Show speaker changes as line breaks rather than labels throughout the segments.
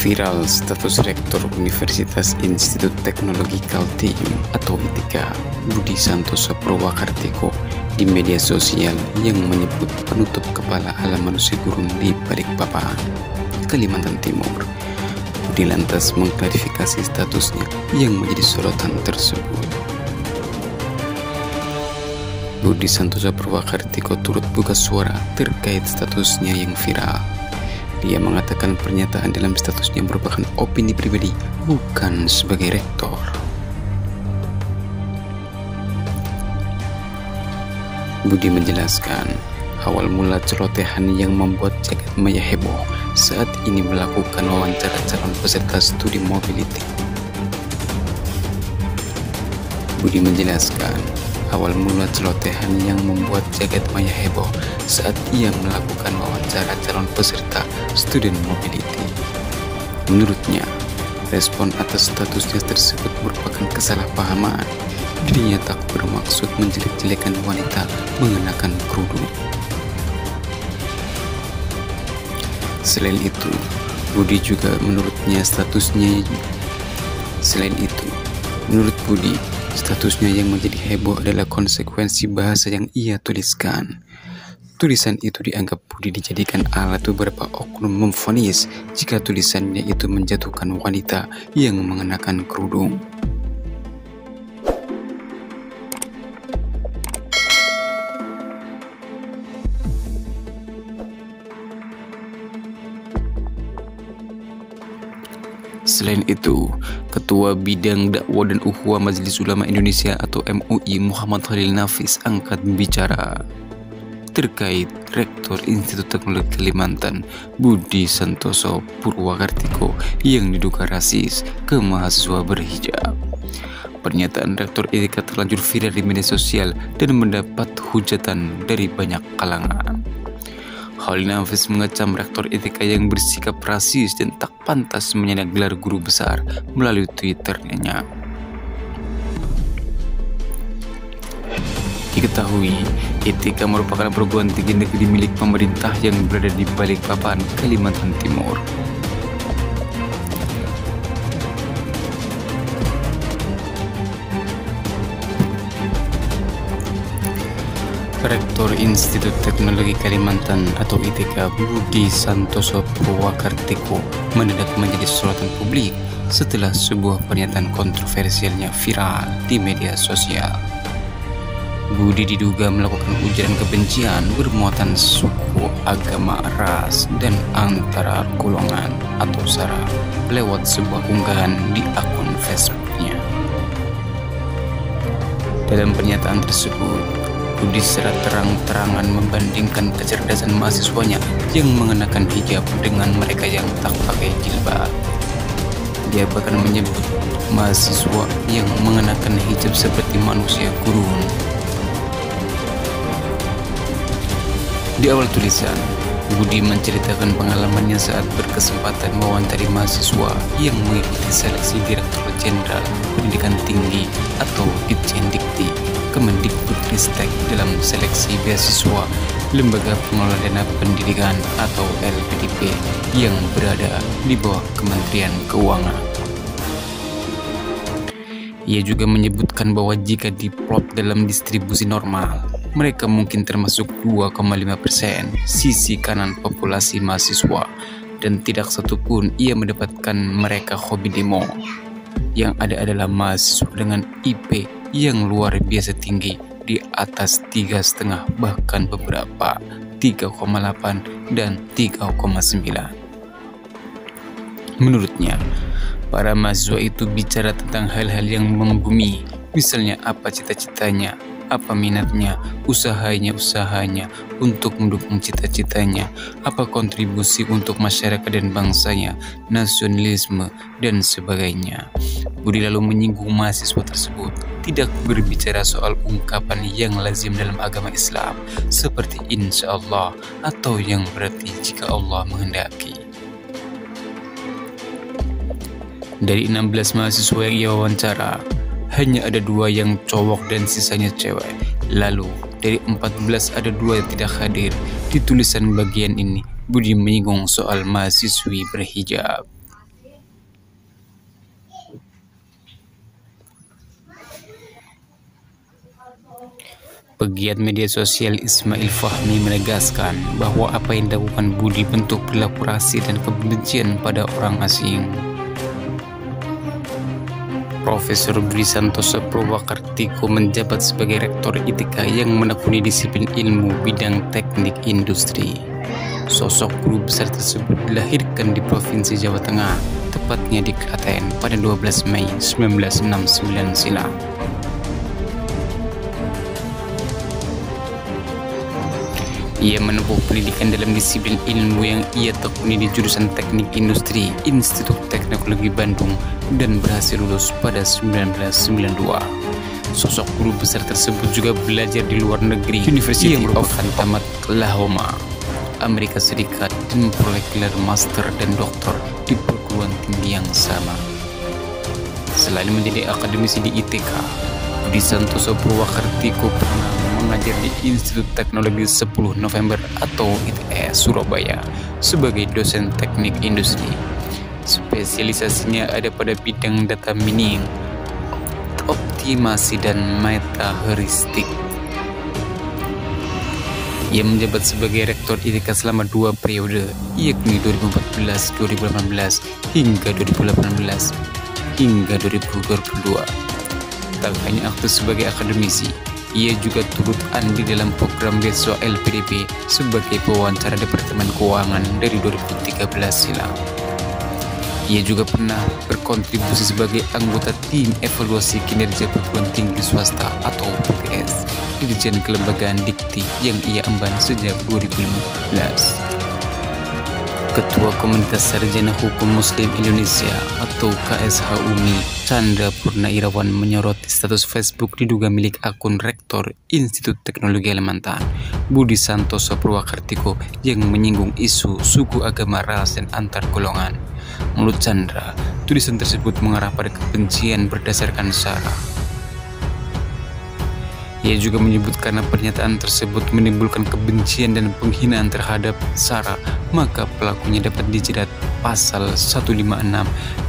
Viral status Rektor Universitas Institut Teknologi Kaltim atau ITK Budi Santoso Purwakartiko di media sosial yang menyebut penutup kepala halaman Nusa Gurun di Balikpapan, Kalimantan Timur. Budi lantas mengklarifikasi statusnya yang menjadi sorotan tersebut. Budi Santoso Purwakartiko turut buka suara terkait statusnya yang viral. Dia mengatakan pernyataan dalam statusnya merupakan opini pribadi, bukan sebagai rektor. Budi menjelaskan, awal mula celotehan yang membuat jagat maya heboh saat ini melakukan wawancara calon peserta studi mobility. Budi menjelaskan, awal mula celotehan yang membuat jagat maya heboh saat ia melakukan wawancara calon peserta student mobility. Menurutnya, respon atas statusnya tersebut merupakan kesalahpahaman. Dirinya tak bermaksud menjelek-jelekan wanita mengenakan kerudung. Selain itu, Budi juga menurut Budi, statusnya yang menjadi heboh adalah konsekuensi bahasa yang ia tuliskan. Tulisan itu dianggap Budi dijadikan alat beberapa oknum memvonis jika tulisannya itu menjatuhkan wanita yang mengenakan kerudung. Selain itu, Ketua Bidang Dakwah dan Ukhuwah Majelis Ulama Indonesia atau MUI Muhammad Khalil Nafis angkat bicara terkait Rektor Institut Teknologi Kalimantan Budi Santoso Purwakartiko yang diduga rasis ke mahasiswa berhijab. Pernyataan Rektor ITK terlanjur viral di media sosial dan mendapat hujatan dari banyak kalangan. Khalil Nafis mengecam Rektor ITK yang bersikap rasis dan tak pantas menyandang gelar guru besar melalui Twitternya. Diketahui, ITK merupakan perguruan tinggi negeri milik pemerintah yang berada di Balikpapan, Kalimantan Timur. Rektor Institut Teknologi Kalimantan atau ITK Budi Santoso Purwakartiko mendadak menjadi sorotan publik setelah sebuah pernyataan kontroversialnya viral di media sosial. Budi diduga melakukan ujaran kebencian bermuatan suku, agama, ras, dan antar golongan atau sara lewat sebuah unggahan di akun Facebooknya. Dalam pernyataan tersebut, Budi secara terang-terangan membandingkan kecerdasan mahasiswanya yang mengenakan hijab dengan mereka yang tak pakai jilbab. Dia bahkan menyebut mahasiswa yang mengenakan hijab seperti manusia gurun. Di awal tulisan, Budi menceritakan pengalamannya saat berkesempatan mewawancari mahasiswa yang mengikuti seleksi Direktur Jenderal Pendidikan Tinggi atau Ditjendikti Kemendikbudristek dalam seleksi beasiswa Lembaga Pengelola Dana Pendidikan atau LPDP yang berada di bawah Kementerian Keuangan. Ia juga menyebutkan bahwa jika diplot dalam distribusi normal, mereka mungkin termasuk 2,5% sisi kanan populasi mahasiswa, dan tidak satupun ia mendapatkan mereka hobi demo. Yang ada adalah mahasiswa dengan IP yang luar biasa tinggi di atas 3,5 bahkan beberapa 3,8 dan 3,9. Menurutnya, para mahasiswa itu bicara tentang hal-hal yang membumi, misalnya apa cita-citanya, apa minatnya, usahanya untuk mendukung cita-citanya, apa kontribusi untuk masyarakat dan bangsanya, nasionalisme, dan sebagainya. Budi lalu menyinggung mahasiswa tersebut tidak berbicara soal ungkapan yang lazim dalam agama Islam seperti insya Allah atau yang berarti jika Allah menghendaki. Dari 16 mahasiswa yang ia wawancara, hanya ada 2 yang cowok dan sisanya cewek. Lalu, dari 14 ada 2 yang tidak hadir. Di tulisan bagian ini, Budi menyinggung soal mahasiswi berhijab. Pegiat media sosial Ismail Fahmi menegaskan bahwa apa yang dilakukan Budi bentuk perilaku rasis dan kebencian pada orang asing. Profesor Budi Santoso Purwakartiko menjabat sebagai Rektor ITK yang menekuni disiplin ilmu bidang teknik industri. Sosok guru besar tersebut dilahirkan di Provinsi Jawa Tengah, tepatnya di Klaten pada 12 Mei 1969 silam. Ia menempuh pendidikan dalam disiplin ilmu yang ia tekuni di jurusan Teknik Industri Institut Teknologi Bandung dan berhasil lulus pada 1992. Sosok guru besar tersebut juga belajar di luar negeri, University yang merupakan tamat Oklahoma, Amerika Serikat, dan memperoleh gelar master dan doktor di perguruan tinggi yang sama. Selain menjadi akademisi di ITK, Budi Santoso Purwakartiko pernah mengajar di Institut Teknologi 10 November atau ITS Surabaya sebagai dosen teknik industri. Spesialisasinya ada pada bidang data mining, optimasi, dan metaheuristik. Ia menjabat sebagai Rektor ITK selama 2 periode, yakni 2014, 2018, hingga 2018, hingga 2022. Tak hanya aktif sebagai akademisi, ia juga turut andil dalam program beasiswa LPDP sebagai pewawancara Departemen Keuangan dari 2013 silam. Ia juga pernah berkontribusi sebagai anggota tim evaluasi kinerja perguruan tinggi swasta atau PTS di Dirjen Kelembagaan Dikti yang ia emban sejak 2015. Ketua Komunitas Sarjana Hukum Muslim Indonesia atau KSH UMI, Chandra Purnairawan, menyoroti status Facebook diduga milik akun Rektor Institut Teknologi Kalimantan, Budi Santoso Purwakartiko, yang menyinggung isu suku, agama, ras, dan antar golongan. Menurut Chandra, tulisan tersebut mengarah pada kebencian berdasarkan sara. Ia juga menyebut karena pernyataan tersebut menimbulkan kebencian dan penghinaan terhadap sara, maka pelakunya dapat dijerat pasal 156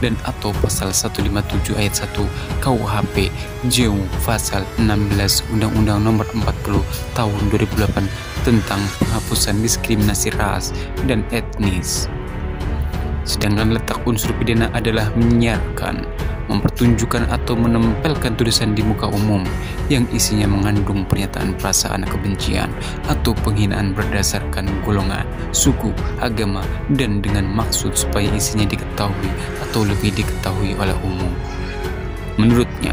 dan atau pasal 157 ayat 1 KUHP JU pasal 16 Undang-Undang Nomor 40 Tahun 2008 tentang penghapusan diskriminasi ras dan etnis. Sedangkan letak unsur pidana adalah menyiarkan, mempertunjukkan atau menempelkan tulisan di muka umum yang isinya mengandung pernyataan perasaan kebencian atau penghinaan berdasarkan golongan, suku, agama, dan dengan maksud supaya isinya diketahui atau lebih diketahui oleh umum. Menurutnya,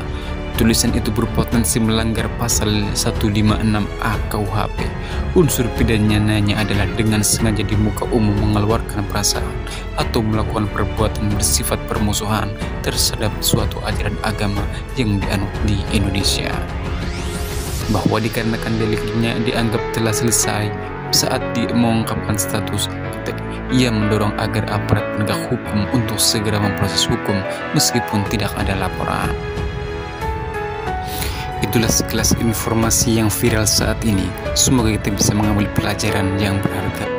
tulisan itu berpotensi melanggar pasal 156A KUHP. Unsur pidananya adalah dengan sengaja di muka umum mengeluarkan perasaan atau melakukan perbuatan bersifat permusuhan terhadap suatu ajaran agama yang dianut di Indonesia. Bahwa dikarenakan deliknya dianggap telah selesai saat mengungkapkan status, ia mendorong agar aparat penegak hukum untuk segera memproses hukum meskipun tidak ada laporan. Itulah sekilas informasi yang viral saat ini. Semoga kita bisa mengambil pelajaran yang berharga.